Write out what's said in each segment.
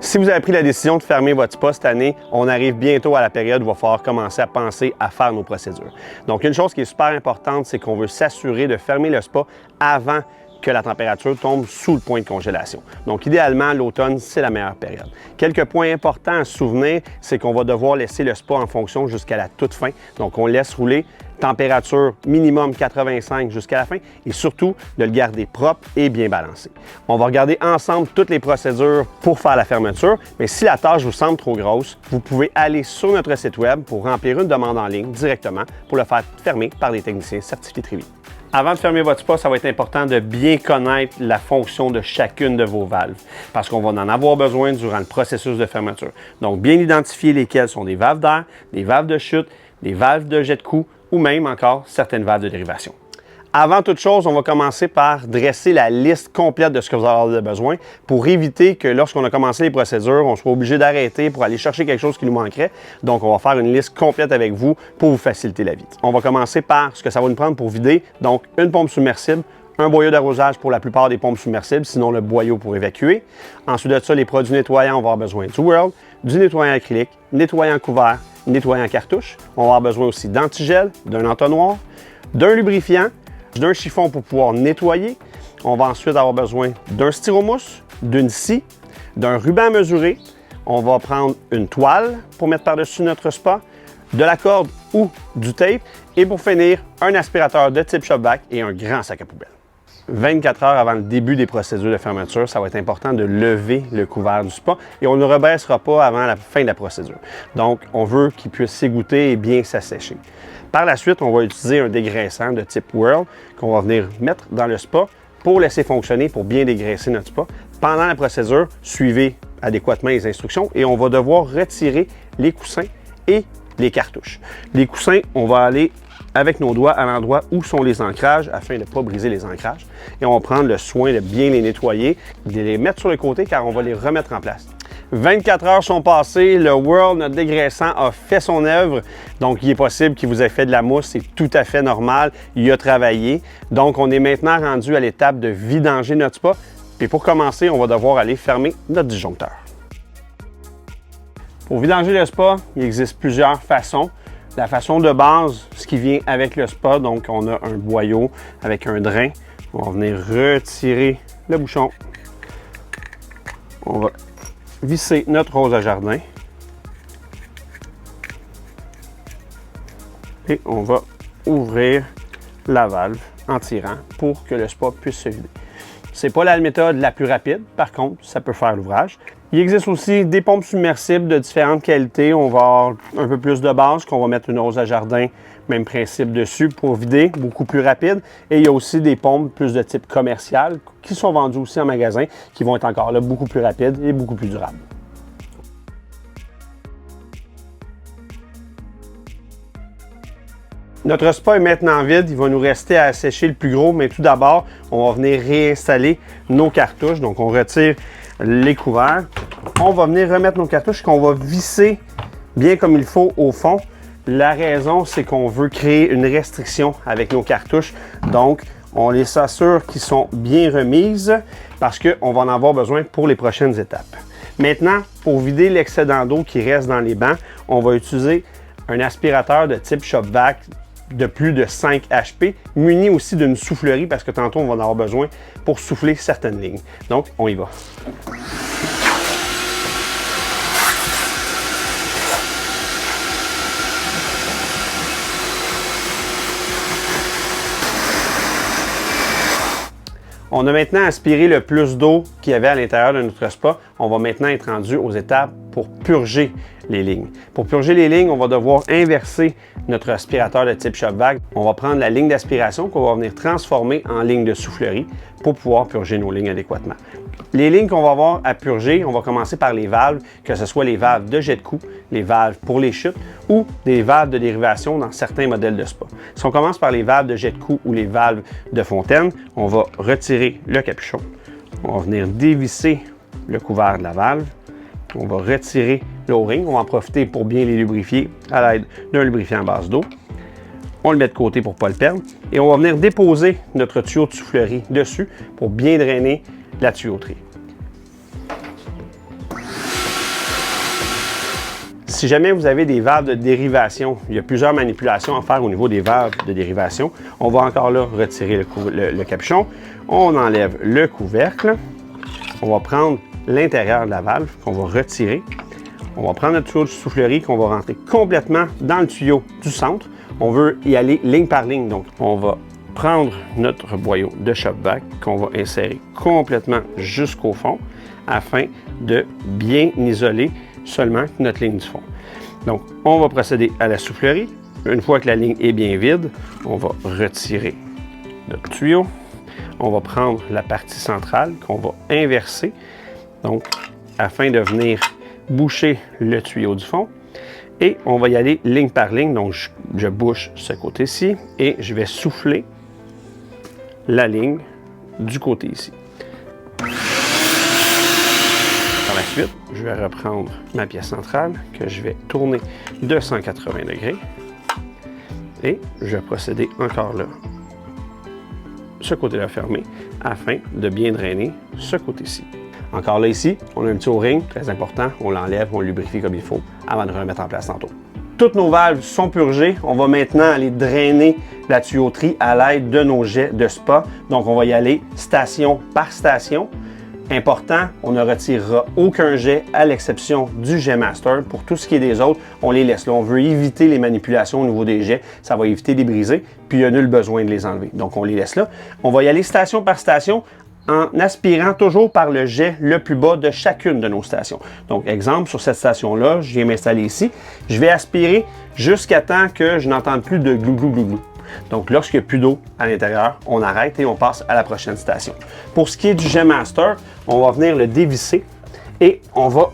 Si vous avez pris la décision de fermer votre spa cette année, on arrive bientôt à la période où il va falloir commencer à penser à faire nos procédures. Donc, une chose qui est super importante, c'est qu'on veut s'assurer de fermer le spa avant que la température tombe sous le point de congélation. Donc, idéalement, l'automne, c'est la meilleure période. Quelques points importants à se souvenir, c'est qu'on va devoir laisser le spa en fonction jusqu'à la toute fin. Donc, on laisse rouler température minimum 85 jusqu'à la fin et surtout de le garder propre et bien balancé. On va regarder ensemble toutes les procédures pour faire la fermeture, mais si la tâche vous semble trop grosse, vous pouvez aller sur notre site web pour remplir une demande en ligne directement pour le faire fermer par des techniciens certifiés Trévi. Avant de fermer votre spa, ça va être important de bien connaître la fonction de chacune de vos valves parce qu'on va en avoir besoin durant le processus de fermeture. Donc, bien identifier lesquelles sont des valves d'air, des valves de chute, des valves de jet de cou ou même encore certaines valves de dérivation. Avant toute chose, on va commencer par dresser la liste complète de ce que vous allez avoir besoin pour éviter que lorsqu'on a commencé les procédures, on soit obligé d'arrêter pour aller chercher quelque chose qui nous manquerait. Donc, on va faire une liste complète avec vous pour vous faciliter la vie. On va commencer par ce que ça va nous prendre pour vider. Donc, une pompe submersible, un boyau d'arrosage pour la plupart des pompes submersibles, sinon le boyau pour évacuer. Ensuite de ça, les produits nettoyants, on va avoir besoin du Whirl, du nettoyant acrylique, nettoyant couvert, nettoyant cartouche. On va avoir besoin aussi d'antigel, d'un entonnoir, d'un lubrifiant, d'un chiffon pour pouvoir nettoyer. On va ensuite avoir besoin d'un styromousse, d'une scie, d'un ruban mesuré. On va prendre une toile pour mettre par-dessus notre spa, de la corde ou du tape et pour finir, un aspirateur de type Shop-Vac et un grand sac à poubelle. 24 heures avant le début des procédures de fermeture, ça va être important de lever le couvert du spa et on ne le rebaissera pas avant la fin de la procédure. Donc, on veut qu'il puisse s'égoutter et bien s'assécher. Par la suite, on va utiliser un dégraissant de type Whirl qu'on va venir mettre dans le spa pour laisser fonctionner, pour bien dégraisser notre spa. Pendant la procédure, suivez adéquatement les instructions et on va devoir retirer les coussins et les cartouches. Les coussins, on va aller avec nos doigts à l'endroit où sont les ancrages afin de ne pas briser les ancrages. Et on va prendre le soin de bien les nettoyer, de les mettre sur le côté car on va les remettre en place. 24 heures sont passées, le Whirl, notre dégraissant, a fait son œuvre. Donc, il est possible qu'il vous ait fait de la mousse, c'est tout à fait normal. Il a travaillé. Donc, on est maintenant rendu à l'étape de vidanger notre spa. Et pour commencer, on va devoir aller fermer notre disjoncteur. Pour vidanger le spa, il existe plusieurs façons. La façon de base, ce qui vient avec le spa, donc on a un boyau avec un drain. On va venir retirer le bouchon. On va visser notre rose à jardin. Et on va ouvrir la valve en tirant pour que le spa puisse se vider. Ce n'est pas la méthode la plus rapide, par contre, ça peut faire l'ouvrage. Il existe aussi des pompes submersibles de différentes qualités. On va avoir un peu plus de base, qu'on va mettre une rose à jardin, même principe dessus pour vider, beaucoup plus rapide. Et il y a aussi des pompes plus de type commercial qui sont vendues aussi en magasin, qui vont être encore là beaucoup plus rapides et beaucoup plus durables. Notre spa est maintenant vide, il va nous rester à assécher le plus gros, mais tout d'abord, on va venir réinstaller nos cartouches. Donc, on retire les couverts. On va venir remettre nos cartouches qu'on va visser bien comme il faut au fond. La raison, c'est qu'on veut créer une restriction avec nos cartouches. Donc, on les s'assure qu'ils sont bien remises parce qu'on va en avoir besoin pour les prochaines étapes. Maintenant, pour vider l'excédent d'eau qui reste dans les bancs, on va utiliser un aspirateur de type Shop-Vac de plus de 5 HP, muni aussi d'une soufflerie parce que tantôt on va en avoir besoin pour souffler certaines lignes. Donc, on y va. On a maintenant aspiré le plus d'eau qu'il y avait à l'intérieur de notre spa. On va maintenant être rendu aux étapes pour purger les lignes. Pour purger les lignes, on va devoir inverser notre aspirateur de type Shop-Vac. On va prendre la ligne d'aspiration qu'on va venir transformer en ligne de soufflerie pour pouvoir purger nos lignes adéquatement. Les lignes qu'on va avoir à purger, on va commencer par les valves, que ce soit les valves de jet de cou, les valves pour les chutes ou des valves de dérivation dans certains modèles de spa. Si on commence par les valves de jet de cou ou les valves de fontaine, on va retirer le capuchon. On va venir dévisser le couvert de la valve. On va retirer l'O-ring. On va en profiter pour bien les lubrifier à l'aide d'un lubrifiant à base d'eau. On le met de côté pour ne pas le perdre. Et on va venir déposer notre tuyau de soufflerie dessus pour bien drainer la tuyauterie. Si jamais vous avez des valves de dérivation, il y a plusieurs manipulations à faire au niveau des valves de dérivation. On va encore là retirer le capuchon. On enlève le couvercle. On va prendre l'intérieur de la valve qu'on va retirer. On va prendre notre tuyau de soufflerie qu'on va rentrer complètement dans le tuyau du centre. On veut y aller ligne par ligne. Donc, on va prendre notre boyau de shop-vac qu'on va insérer complètement jusqu'au fond afin de bien isoler seulement notre ligne du fond. Donc, on va procéder à la soufflerie. Une fois que la ligne est bien vide, on va retirer notre tuyau. On va prendre la partie centrale qu'on va inverser, donc afin de venir boucher le tuyau du fond. Et on va y aller ligne par ligne. Donc, je bouche ce côté-ci et je vais souffler la ligne du côté ici. Par la suite, je vais reprendre ma pièce centrale que je vais tourner de 180 degrés. Et je vais procéder encore là, ce côté-là fermé, afin de bien drainer ce côté-ci. Encore là ici, on a un petit O-ring, très important, on l'enlève, on le lubrifie comme il faut avant de le remettre en place tantôt. Toutes nos valves sont purgées. On va maintenant aller drainer la tuyauterie à l'aide de nos jets de spa. Donc, on va y aller station par station. Important, on ne retirera aucun jet à l'exception du jet master. Pour tout ce qui est des autres, on les laisse là. On veut éviter les manipulations au niveau des jets. Ça va éviter de les briser, puis il n'y a nul besoin de les enlever. Donc, on les laisse là. On va y aller station par station en aspirant toujours par le jet le plus bas de chacune de nos stations. Donc, exemple, sur cette station-là, je viens m'installer ici. Je vais aspirer jusqu'à temps que je n'entende plus de glou, glou, glou, glou. Donc, lorsqu'il n'y a plus d'eau à l'intérieur, on arrête et on passe à la prochaine station. Pour ce qui est du jet master, on va venir le dévisser et on va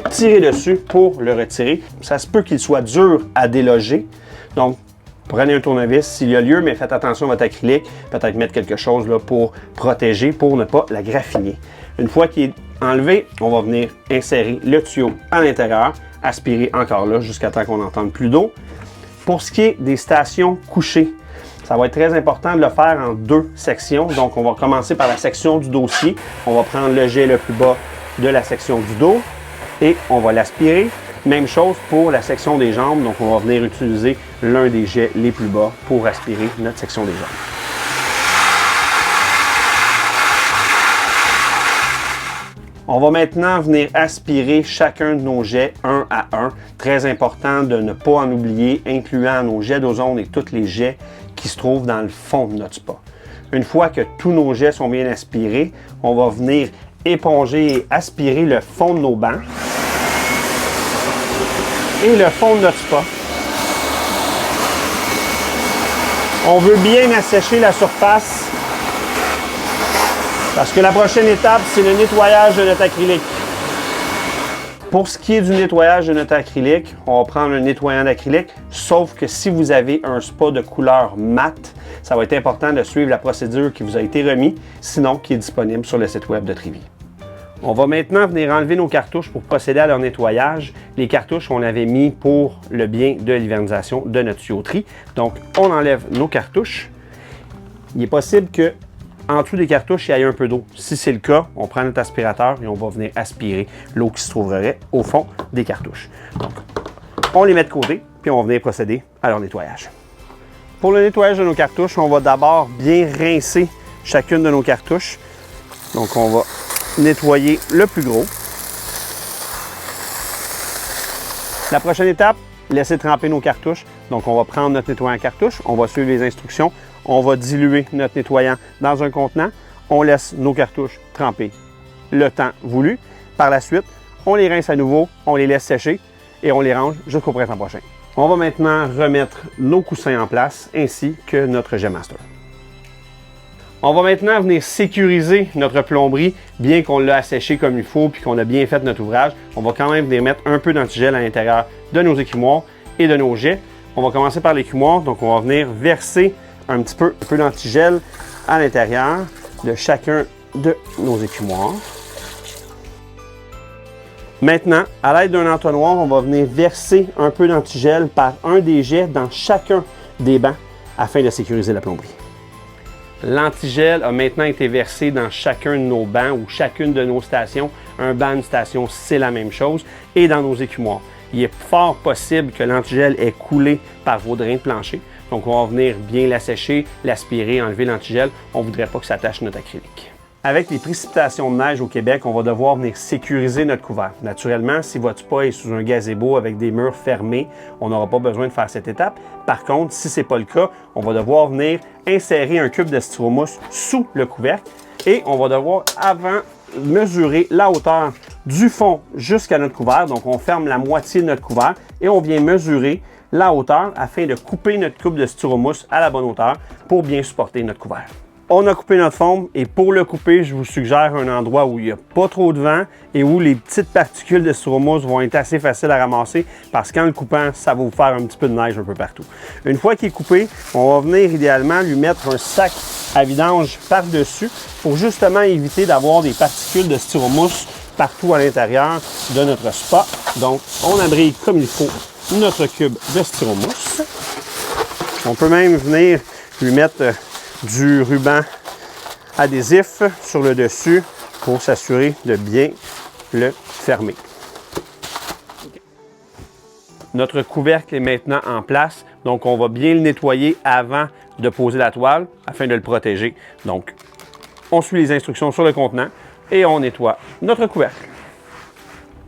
tirer dessus pour le retirer. Ça se peut qu'il soit dur à déloger. Donc, prenez un tournevis s'il y a lieu, mais faites attention à votre acrylique. Peut-être mettre quelque chose là pour protéger, pour ne pas la graffiner. Une fois qu'il est enlevé, on va venir insérer le tuyau à l'intérieur, aspirer encore là jusqu'à temps qu'on n'entende plus d'eau. Pour ce qui est des stations couchées, ça va être très important de le faire en deux sections. Donc, on va commencer par la section du dossier. On va prendre le jet le plus bas de la section du dos et on va l'aspirer. Même chose pour la section des jambes. Donc, on va venir utiliser l'un des jets les plus bas pour aspirer notre section des jambes. On va maintenant venir aspirer chacun de nos jets un à un. Très important de ne pas en oublier, incluant nos jets d'ozone et tous les jets qui se trouvent dans le fond de notre spa. Une fois que tous nos jets sont bien aspirés, on va venir éponger et aspirer le fond de nos bancs et le fond de notre spa. On veut bien assécher la surface parce que la prochaine étape, c'est le nettoyage de notre acrylique. Pour ce qui est du nettoyage de notre acrylique, on va prendre un nettoyant d'acrylique, sauf que si vous avez un spa de couleur mat, ça va être important de suivre la procédure qui vous a été remise, sinon qui est disponible sur le site web de Trévy. On va maintenant venir enlever nos cartouches pour procéder à leur nettoyage. Les cartouches, on l'avait mis pour le bien de l'hivernisation de notre tuyauterie. Donc, on enlève nos cartouches. Il est possible que en dessous des cartouches, il y ait un peu d'eau. Si c'est le cas, on prend notre aspirateur et on va venir aspirer l'eau qui se trouverait au fond des cartouches. Donc, on les met de côté, puis on va venir procéder à leur nettoyage. Pour le nettoyage de nos cartouches, on va d'abord bien rincer chacune de nos cartouches. Donc, on va nettoyer le plus gros. La prochaine étape, laisser tremper nos cartouches. Donc, on va prendre notre nettoyant cartouche, on va suivre les instructions. On va diluer notre nettoyant dans un contenant. On laisse nos cartouches tremper le temps voulu. Par la suite, on les rince à nouveau, on les laisse sécher et on les range jusqu'au printemps prochain. On va maintenant remettre nos coussins en place ainsi que notre jet master. On va maintenant venir sécuriser notre plomberie, bien qu'on l'a asséché comme il faut puis qu'on a bien fait notre ouvrage. On va quand même venir mettre un peu d'antigel à l'intérieur de nos écumoires et de nos jets. On va commencer par l'écumoire, donc on va venir verser un petit peu d'antigel à l'intérieur de chacun de nos écumoires. Maintenant, à l'aide d'un entonnoir, on va venir verser un peu d'antigel par un des jets dans chacun des bancs afin de sécuriser la plomberie. L'antigel a maintenant été versé dans chacun de nos bancs ou chacune de nos stations. Un banc, une station, c'est la même chose. Et dans nos écumoires. il est fort possible que l'antigel ait coulé par vos drains de plancher. Donc, on va venir bien l'assécher, l'aspirer, enlever l'antigel. On ne voudrait pas que ça tache notre acrylique. Avec les précipitations de neige au Québec, on va devoir venir sécuriser notre couvert. Naturellement, si votre spa est sous un gazebo avec des murs fermés, on n'aura pas besoin de faire cette étape. Par contre, si ce n'est pas le cas, on va devoir venir insérer un cube de styromousse sous le couvercle et on va devoir avant mesurer la hauteur du fond jusqu'à notre couvert. Donc, on ferme la moitié de notre couvert et on vient mesurer la hauteur afin de couper notre cube de styromousse à la bonne hauteur pour bien supporter notre couvert. On a coupé notre foam et pour le couper, je vous suggère un endroit où il n'y a pas trop de vent et où les petites particules de styromousse vont être assez faciles à ramasser parce qu'en le coupant, ça va vous faire un petit peu de neige un peu partout. Une fois qu'il est coupé, on va venir idéalement lui mettre un sac à vidange par-dessus pour justement éviter d'avoir des particules de styromousse partout à l'intérieur de notre spa. Donc, on abrite comme il faut notre cube de styromousse. On peut même venir lui mettre du ruban adhésif sur le dessus pour s'assurer de bien le fermer. Notre couvercle est maintenant en place, donc on va bien le nettoyer avant de poser la toile afin de le protéger. Donc, on suit les instructions sur le contenant et on nettoie notre couvercle.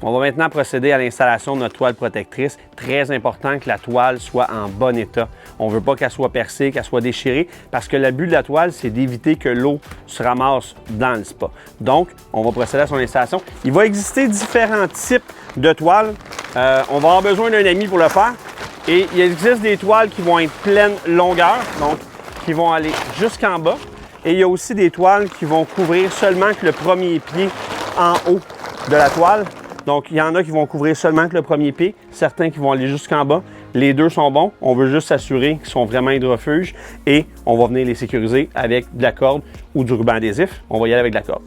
On va maintenant procéder à l'installation de notre toile protectrice. Très important que la toile soit en bon état. On ne veut pas qu'elle soit percée, qu'elle soit déchirée, parce que le but de la toile, c'est d'éviter que l'eau se ramasse dans le spa. Donc, on va procéder à son installation. Il va exister différents types de toiles. On va avoir besoin d'un ami pour le faire. Et il existe des toiles qui vont être pleine longueur, donc qui vont aller jusqu'en bas. Et il y a aussi des toiles qui vont couvrir seulement que le premier pied en haut de la toile. Donc, il y en a qui vont couvrir seulement que le premier pied, certains qui vont aller jusqu'en bas. Les deux sont bons. On veut juste s'assurer qu'ils sont vraiment hydrofuges et on va venir les sécuriser avec de la corde ou du ruban adhésif. On va y aller avec de la corde.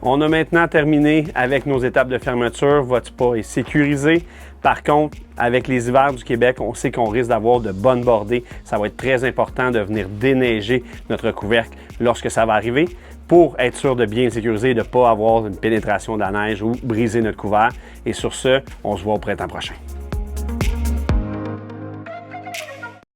On a maintenant terminé avec nos étapes de fermeture. Votre spa est sécurisé. Par contre, avec les hivers du Québec, on sait qu'on risque d'avoir de bonnes bordées. Ça va être très important de venir déneiger notre couvercle lorsque ça va arriver pour être sûr de bien le sécuriser et de ne pas avoir une pénétration de la neige ou briser notre couvert. Et sur ce, on se voit au printemps prochain.